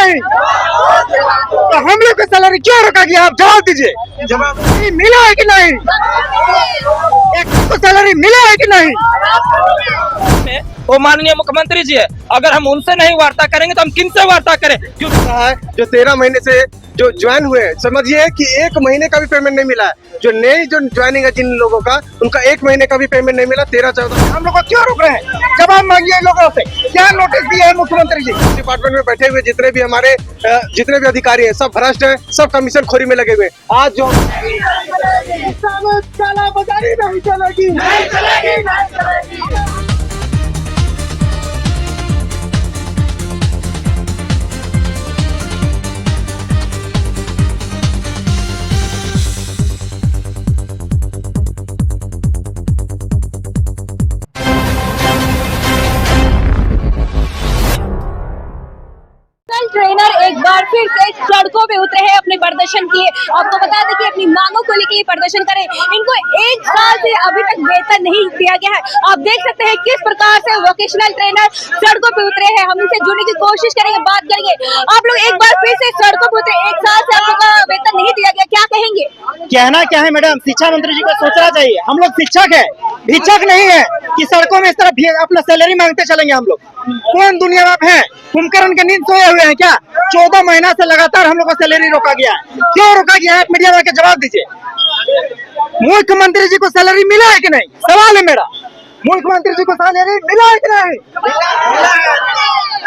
नहीं? तो हम लोग का सैलरी क्यों रोका गया? आप जवाब दीजिए। जवाब मिला है कि नहीं? एक को सैलरी मिला है कि नहीं? वो माननीय मुख्यमंत्री जी है, अगर हम उनसे नहीं वार्ता करेंगे तो हम किन से वार्ता करें? क्योंकि जो 13 महीने से जो ज्वाइन हुए हैं, समझिए कि 1 महीने का भी पेमेंट नहीं मिला है। जो नई जो ज्वाइनिंग है जिन लोगों का, उनका 1 महीने का भी पेमेंट नहीं मिला। 13-14 हम लोग को क्यों रोक रहे हैं? जवाब मांगिए इन लोगों से। क्या नोटिस दिया है मुख्यमंत्री जी? डिपार्टमेंट में बैठे हुए जितने भी हमारे जितने भी अधिकारी हैं, सब भ्रष्ट हैं, सब कमीशन खोरी में लगे हुए हैं। आज जो कालाबाजारी नहीं चलेगी, नहीं चलेगी, नहीं चलेगी। ट्रेनर एक बार फिर से सड़कों पे उतरे हैं अपने प्रदर्शन के लिए। आपको बता दें कि अपनी मांगों को लेकर प्रदर्शन करें। इनको 1 साल से अभी तक वेतन नहीं दिया गया है। आप देख सकते हैं किस प्रकार से वोकेशनल ट्रेनर सड़कों पे उतरे हैं। हम इनसे जुड़ने की कोशिश करेंगे, बात करेंगे। आप लोग एक बार फिर से सड़कों पे उतरे, 1 साल से आप लोग का वेतन नहीं दिया गया, क्या कहेंगे? कहना क्या है मैडम, शिक्षा मंत्री जी को सोचना चाहिए। हम लोग शिक्षक है, भिक्षक नहीं है कि सड़कों में इस तरह अपना सैलरी मांगते चलेंगे। हम लोग कौन दुनिया में आप हैं? कुंभकर्ण के नींद सोए हुए हैं क्या? 14 महीना से लगातार हम लोग का सैलरी रोका गया है। क्यों रोका गया है? मीडिया में जवाब दीजिए। मुख्यमंत्री जी को सैलरी मिला है कि नहीं? सवाल है मेरा। मुख्यमंत्री जी को सैलरी मिला है कि नहीं?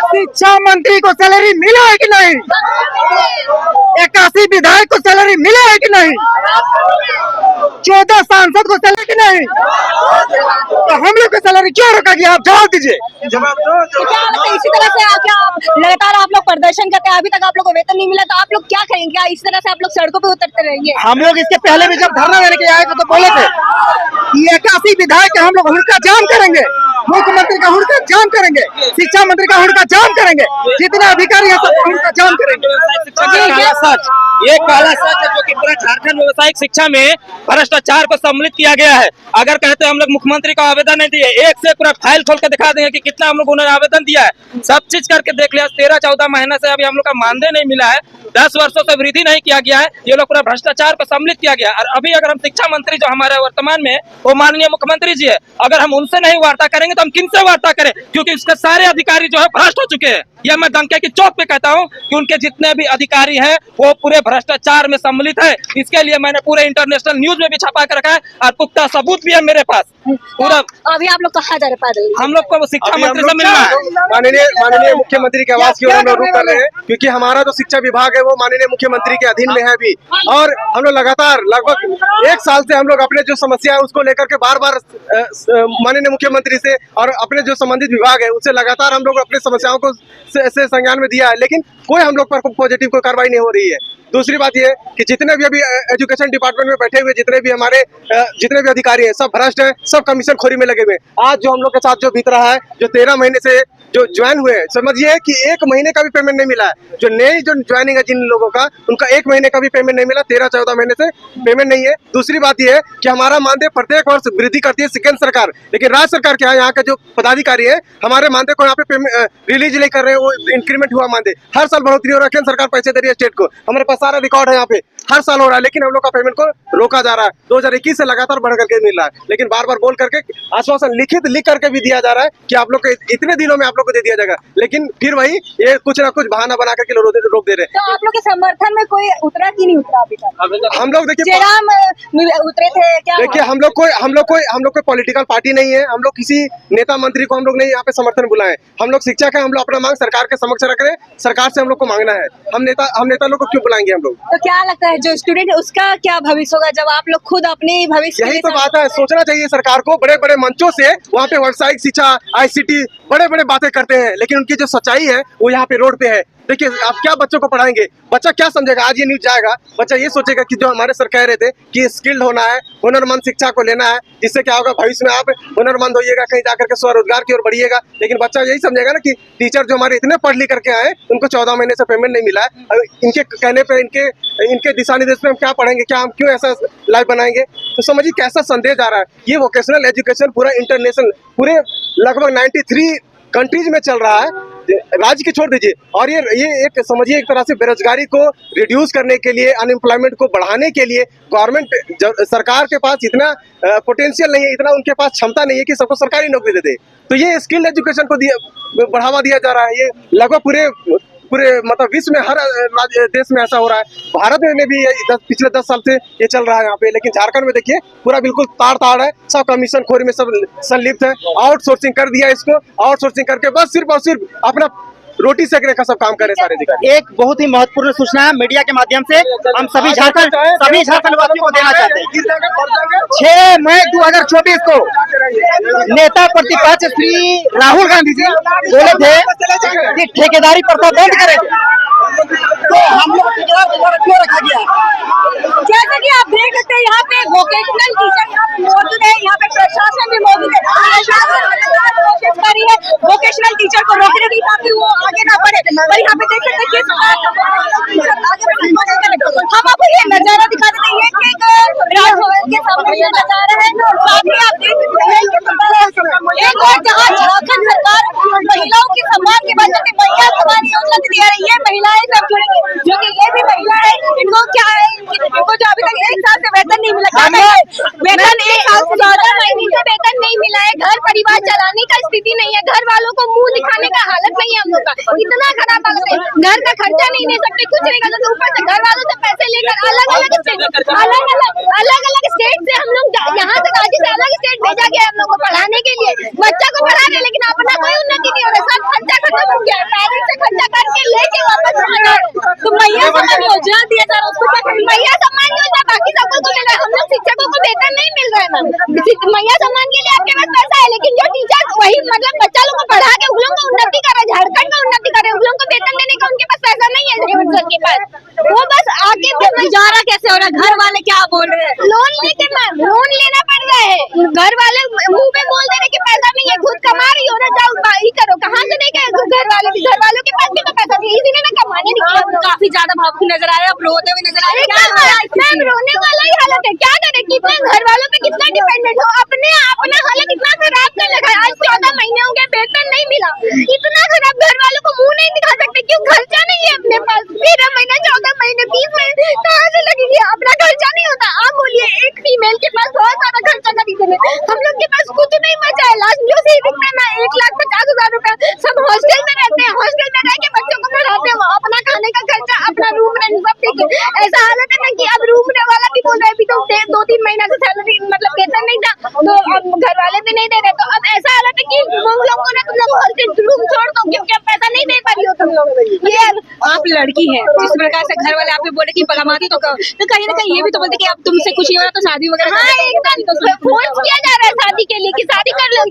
शिक्षा मंत्री को सैलरी मिला है कि नहीं? 81 विधायक को सैलरी मिला है कि नहीं? 14 सांसद को सैलरी की नहीं? तो हम लोग का सैलरी क्यों रोका गया? आप जवाब दीजिए। जवाब दो। तो क्या लगता है इसी तरह से क्या आप लगातार आप लोग प्रदर्शन करते हैं, अभी तक आप लोग को वेतन नहीं मिला, तो आप लोग क्या करेंगे? क्या इस तरह से आप लोग सड़कों पे उतरते रहेंगे? हम लोग इसके पहले भी जब धरना देने के आए थे तो बोले थे कि 81 विधायक हम लोग हुड़का जाम करेंगे, मुख्यमंत्री का हुड़का जाम करेंगे, शिक्षा मंत्री का हुड़का जाम करेंगे, जितने अधिकारी हैं सब हुड़का जाम करेंगे। ये काला सच है जो कि पूरा झारखंड व्यवसायिक शिक्षा में भ्रष्टाचार को सम्मिलित किया गया है। अगर कहते हैं हम लोग मुख्यमंत्री का आवेदन नहीं दिए, एक से पूरा फाइल खोल के दिखा देंगे कि कितना हम लोग उन्होंने आवेदन दिया है। सब चीज करके देख लिया। 13-14 महीने से अभी हम लोग का मानदेय नहीं मिला है। 10 वर्षों से वृद्धि नहीं किया गया है। ये लोग पूरा भ्रष्टाचार को सम्मिलित किया गया। और अभी अगर हम शिक्षा मंत्री जो हमारे वर्तमान में वो माननीय मुख्यमंत्री जी है, अगर हम उनसे नहीं वार्ता करेंगे तो हम किन से वार्ता करें? क्योंकि उसके सारे अधिकारी जो है भ्रष्ट हो चुके हैं। यह मैं डंके की चौक पे कहता हूँ कि उनके जितने भी अधिकारी हैं वो पूरे भ्रष्टाचार में सम्मिलित है। इसके लिए मैंने पूरे इंटरनेशनल न्यूज में भी छपा कर रखा है और पुख्ता सबूत भी है मेरे पास पूरा। अभी आप लोग कहाँ जा रहे पैदल? हम लोग को शिक्षा मंत्री से मिलना है। माननीय मुख्यमंत्री के आवास की ओर हम लोग रुक कर रहे हैं, क्योंकि हमारा जो शिक्षा विभाग है वो माननीय मुख्यमंत्री के अधीन में है अभी। और हम लोग लगातार लगभग 1 साल से हम लोग अपने जो समस्या है उसको लेकर के बार बार माननीय मुख्यमंत्री से और अपने जो संबंधित विभाग है उससे लगातार हम लोग अपने समस्याओं को से संज्ञान में दिया है, लेकिन कोई हम लोग पर पॉजिटिव कोई कार्रवाई नहीं हो रही है। दूसरी बात ये कि जितने भी अभी एजुकेशन डिपार्टमेंट में बैठे हुए जितने भी हमारे जितने भी अधिकारी हैं, सब भ्रष्ट हैं, सब कमीशन खोरी में लगे हुए हैं। आज जो हम लोग के साथ जो बीत रहा है, जो 13 महीने से जो ज्वाइन हुए हैं, समझिए कि 1 महीने का भी पेमेंट नहीं मिला है। जो नई जो ज्वाइनिंग है जिन लोगों का, उनका 1 महीने का भी पेमेंट नहीं मिला। 13-14 महीने से पेमेंट नहीं है। दूसरी बात यह है कि हमारा मानदेय प्रत्येक वर्ष वृद्धि करती है केंद्र सरकार, लेकिन राज्य सरकार क्या है, यहाँ के जो पदाधिकारी है हमारे मानदेय को यहाँ पे रिलीज नहीं कर रहे हैं। वो इंक्रीमेंट हुआ मानदेय हर साल बढ़ोतरी हो रहा है, केंद्र सरकार पैसे दे रही है स्टेट को। हमारे पास सारा रिकॉर्ड है, यहाँ पे हर साल हो रहा है, लेकिन हम लोग का पेमेंट को रोका जा रहा है। 2021 से लगातार बढ़ करके मिल रहा है, लेकिन बार बार बोल करके आश्वासन लिख करके भी दिया जा रहा है कि आप लोग को इतने दिनों में आप लोग को दे दिया जाएगा, लेकिन फिर वही ये कुछ ना कुछ बहाना बना करके रोक दे रहे हैं। तो आप लोग के समर्थन में कोई उतरा कि नहीं उतरा अभी तक? हम लोग देखिए उतरे थे क्या? देखिए हम लोग कोई पॉलिटिकल पार्टी नहीं है। हम लोग किसी नेता मंत्री को हम लोग नहीं यहाँ पे समर्थन बुलाए। हम लोग शिक्षक है, हम लोग अपना मांग सरकार के समक्ष रख रहे हैं। सरकार से हम लोग को मांगना है। हम नेता लोग को क्यों बुलाएंगे हम लोग? तो क्या लगता है जो स्टूडेंट है उसका क्या भविष्य होगा जब आप लोग खुद अपने भविष्य? यही तो बात है, सोचना चाहिए सरकार को। बड़े बड़े मंचों से वहाँ पे व्यावसायिक शिक्षा, ICT बड़े बड़े बातें करते हैं, लेकिन उनकी जो सच्चाई है वो यहाँ पे रोड पे है। देखिए आप क्या बच्चों को पढ़ाएंगे? बच्चा क्या समझेगा? आज ये न्यूज जाएगा, बच्चा ये सोचेगा कि जो हमारे सर कह रहे थे कि स्किल्ड होना है, हुनरमंद शिक्षा को लेना है, जिससे क्या होगा भविष्य में आप हुनरमंद होइएगा, कहीं जाकर के स्वरोजगार की ओर बढ़िएगा। लेकिन बच्चा यही समझेगा ना कि टीचर जो हमारे इतने पढ़ लिख करके आए उनको 14 महीने से पेमेंट नहीं मिला है। इनके कहने पे इनके दिशा निर्देश पे हम क्या पढ़ेंगे? क्या हम क्यों ऐसा लाइफ बनाएंगे? तो समझिए कैसा संदेश आ रहा है। ये वोकेशनल एजुकेशन पूरा इंटरनेशनल पूरे लगभग 93 कंट्रीज में चल रहा है, राज्य की छोड़ दीजिए। और ये एक समझिए एक तरह से बेरोजगारी को रिड्यूस करने के लिए, अनएम्प्लॉयमेंट को बढ़ाने के लिए गवर्नमेंट सरकार के पास इतना पोटेंशियल नहीं है, इतना उनके पास क्षमता नहीं है कि सबको सरकारी नौकरी दे दे। तो ये स्किल एजुकेशन को बढ़ावा दिया जा रहा है। ये लगभग पूरे मतलब विश्व में हर देश में ऐसा हो रहा है। भारत में भी पिछले 10 साल से ये चल रहा है यहाँ पे। लेकिन झारखंड में देखिए पूरा बिल्कुल ताड़ है, सब कमीशन खोरी में सब संलिप्त है। आउटसोर्सिंग कर दिया इसको, आउटसोर्सिंग करके बस सिर्फ और सिर्फ अपना रोटी सेकने का सब काम करे सारे अधिकारी। एक बहुत ही महत्वपूर्ण सूचना है मीडिया के माध्यम से हम सभी झारखंड वासियों को देना चाहते हैं। 6 मई 2024 को नेता प्रतिपक्ष श्री राहुल गांधी जी बोले थे कि ठेकेदारी प्रथा बंद करेंगे, तो हम लोग क्यों रखा गया? जैसे कि आप देख सकते हैं यहाँ पे वोकेशनल टीचर मौजूद है, यहाँ पे प्रशासन भी मौजूद है। प्रशासन लगातार कोशिश कर रही है वोकेशनल टीचर को रोकने की ताकि वो आगे ना बढ़े। पर यहाँ पे देख सकते हैं किस हम आपको ये नजारा दिखा देते हैं, ये एक राजभवन के सामने ये नजारा है। साथ ही आप देख सकते हैं एक और जहाँ झारखंड सरकार महिलाओं के सम्मान के बाद महिला सम्मान योजना दिया रही है। महिलाएं सब जुड़ेंगी, जो कि ये भी महिला है, इनको क्या है, इनको जो अभी तक 1 साल से वेतन नहीं मिला, वेतन 1 साल से ज्यादा महीने से वेतन नहीं मिला है। घर परिवार चलाने का स्थिति नहीं है, घर वालों को मुंह दिखाने का हालत नहीं है हम लोग का, इतना खराब हालत है। घर का खर्चा नहीं दे सकते, कुछ नहीं कर सकते, ऊपर से घर वालों से पैसे लेकर अलग अलग स्टेट से हम लोग यहाँ से राज्य से अलग स्टेट भेजा गया हम लोग को पढ़ाने के लिए, बच्चा को पढ़ा रहे, लेकिन अपना कोई उन्नति नहीं हो रहा, सब खर्चा खत्म हो गया। पेरेंट्स से खर्चा करके लेके वापस आ रहे। तो मैया सम्मान योजना दिया जा रहा है, उसको क्या मैया सम्मान योजना बाकी सबको तो मिल रहा है, हम लोग शिक्षकों को वेतन नहीं मिल रहा है मैम। मैया सम्मान के लिए आपके पास पैसा है, लेकिन जो टीचर वही मतलब बच्चा लोग को पढ़ा के उन लोग को उन्नति कर रहे, झारखंड का उन्नति कर रहे, उन लोग को वेतन देने का उनके पास पैसा नहीं है हेमंत सर के पास। वो बस आगे गुजारा कैसे हो रहा है, घर वाले क्या बोल रहे हैं, लोन लेके मैम लोन लेना पड़ रहा है। घर वाले मुंह पे बोल दे रहे कि पैसा नहीं है, खुद कमा रही हो ना, जाओ ही करो, कहाँ से देंगे घर वाले भी, घर वालों के पास भी तो पैसा नहीं, इसी में ना कमाने निकले। काफी ज्यादा भावुक नजर आ रहे हैं, आप रोते हुए नजर आ रहे हैं। मैम रोने वाला ही हालत है, क्या करें, कितना घर वालों पे कितना डिपेंडेंट हो, अपना हालत इतना खराब कर रखा है। आज 14 महीने हो गए, वेतन नहीं मिला, इतना खराब, घर वालों को मुंह नहीं दिखा सकते, क्यों, खर्चा नहीं है अपने पास। 13 महीना 14 महीने 20 महीने कहाँ से लगेगी, अपना खर्चा नहीं होता। आप बोलिए एक फीमेल के पास बहुत सारा खर्चा खरीदने में, हम लोग के पास कुछ नहीं बचा है। लास्ट जो सेविंग में 1,50,000 रुपए, सब हॉस्टल में रहते हैं, हॉस्टल में रह के बच्चों को पढ़ाते हैं, अपना खाने का खर्चा, अपना रूम रेंट सब ठीक है। ऐसा हालत है ना कि अब रूम वाला भी बोल रहे तो 2-3 महीना से सैलरी मतलब वेतन नहीं था, तो अब घर वाले भी नहीं दे रहे, तो अब ऐसा हालत है कि तुम लोग को ना तुम लोग हॉस्टल रूम छोड़ दो, क्योंकि अब पैसा नहीं दे पा रही हो तुम लोग। ये आप लड़की है, जिस प्रकार से घर वाले आप बोले कि कमाती तो कहीं ना कहीं ये भी तो बोलते कि अब तुमसे कुछ नहीं हो रहा तो शादी वगैरह फोर्स किया जा रहा है शादी के लिए कि शादी कर लो,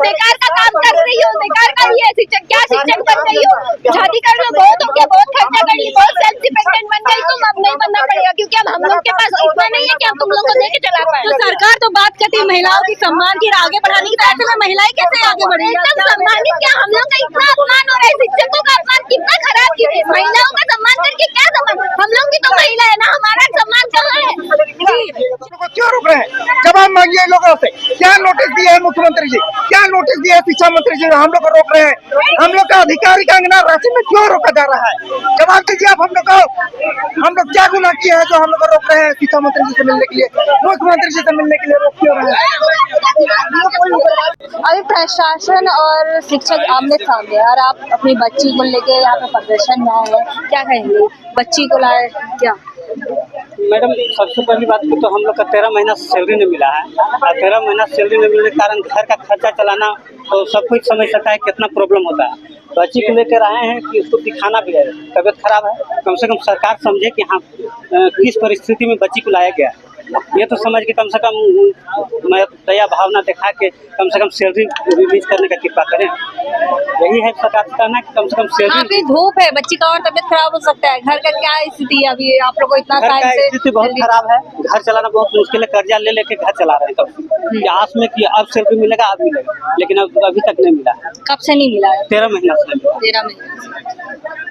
बेकार का काम कर रही हो, बेकार का ही है शिक्षक, क्या शिक्षक बन रही हो, शादी कर लो, बहुत हो गया, बहुत खर्चा कर ली, बहुत सेल्फ डिपेंडेंट बन गई, तुम अब नहीं बनना पड़ेगा, क्योंकि अब हम लोग के पास इतना नहीं है कि हम तुम लोग को लेके चला पाए। तो सरकार तो बात करती है महिलाओं की सम्मान की आगे बढ़ाने की, तरह से महिलाएं कैसे आगे बढ़ेंगी, एकदम सम्मानित, क्या हम लोग का इतना अपमान हो रहा है, शिक्षकों का अपमान कितना खराब किया है, महिलाओं का सम्मान करके क्या सम्मान, हम लोग भी तो महिला है ना, हमारा सम्मान कहाँ है। क्यों रोक रहे हैं? जवाब मांगिए लोगों से, क्या नोटिस दिया है मुख्यमंत्री जी, क्या नोटिस दिया है शिक्षा मंत्री जी, हम लोग को रोक रहे हैं, हम लोग का अधिकारी का अंगना राशि में क्यों रोका जा रहा है? जवाब दीजिए आप हम लोग को, हम लोग क्या गुनाह किया है जो हम लोग को रोक रहे हैं शिक्षा मंत्री जी से मिलने के लिए, मुख्यमंत्री जी से मिलने के लिए रोक क्यों रहे हैं? अभी प्रशासन और शिक्षक आमने सामने, और आप अपनी बच्ची को लेके यहाँ पे प्रदर्शन में आए हैं, क्या कहेंगे, बच्ची को लाए क्या? मैडम सबसे पहली बात की तो हम लोग का 13 महीना सैलरी नहीं मिला है, और 13 महीना सैलरी नहीं मिलने के कारण घर का खर्चा चलाना तो सब कुछ समझ सकता है कितना प्रॉब्लम होता है। बच्ची को लेकर आए हैं कि उसको दिखाना भी है, तबीयत खराब है, कम से कम सरकार समझे कि हाँ किस परिस्थिति में बच्ची को लाया गया है, ये तो समझ के कम से कम मैं दया भावना दिखा के कम से कम सैलरी रिलीज करने का कृपा करें। यही है सरकार का कहना कि कम से कम सैलरी। अभी धूप है, बच्ची का और तबियत खराब हो सकता है, घर का क्या स्थिति है अभी, आप लोग को इतना टाइम से स्थिति बहुत खराब है, घर चलाना बहुत मुश्किल है, कर्जा ले लेके घर चला रहे हैं, तब आस में कि अब सैलरी मिलेगा, अब मिलेगा, लेकिन अब अभी तक नहीं मिला। कब से नहीं मिला है? 13 महीना से। 13 महीना।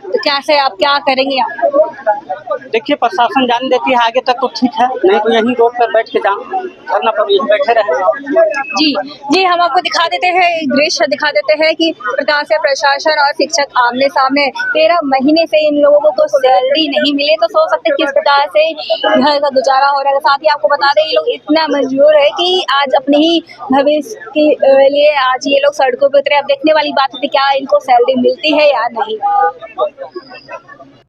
तो क्या से आप क्या करेंगे आप? देखिए प्रशासन जान देती है आगे तक तो ठीक है, नहीं तो यहीं रोड पर बैठ के धरना पर यहीं बैठे रहेंगे। जी जी, हम आपको दिखा देते हैं, एक दृश्य दिखा देते हैं कि प्रकार से प्रशासन और शिक्षक आमने सामने 13 महीने से इन लोगों को सैलरी नहीं मिले, तो सोच सकते हैं किस प्रकार से घर का गुजारा हो रहा है। साथ ही आपको बता दें ये लोग इतना मजबूर है कि आज अपने ही भविष्य के लिए आज ये लोग सड़कों पर उतरे। अब देखने वाली बात है कि क्या इनको सैलरी मिलती है या नहीं।